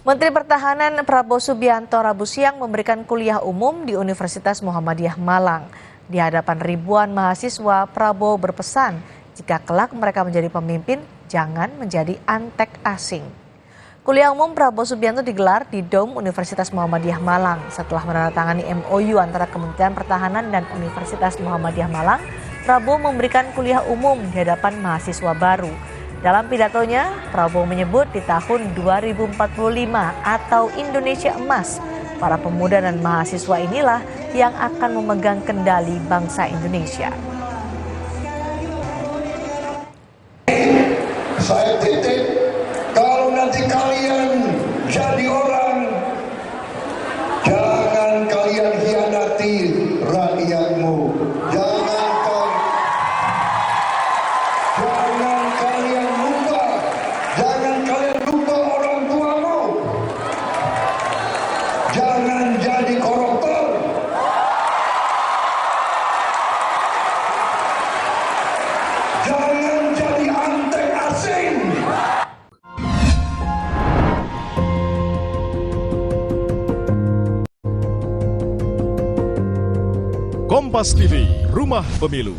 Menteri Pertahanan Prabowo Subianto Rabu siang memberikan kuliah umum di Universitas Muhammadiyah Malang. Di hadapan ribuan mahasiswa, Prabowo berpesan jika kelak mereka menjadi pemimpin, jangan menjadi antek asing. Kuliah umum Prabowo Subianto digelar di Dom Universitas Muhammadiyah Malang. Setelah menandatangani MOU antara Kementerian Pertahanan dan Universitas Muhammadiyah Malang, Prabowo memberikan kuliah umum di hadapan mahasiswa baru. Dalam pidatonya, Prabowo menyebut di tahun 2045 atau Indonesia Emas, para pemuda dan mahasiswa inilah yang akan memegang kendali bangsa Indonesia. Saya titip, kalau nanti kalian jadi orang, jangan kalian hianati rakyatmu. Jangan kalian lupa orang tuamu. Jangan jadi koruptor. Jangan jadi antek asing. Kompas TV, Rumah Pemilu.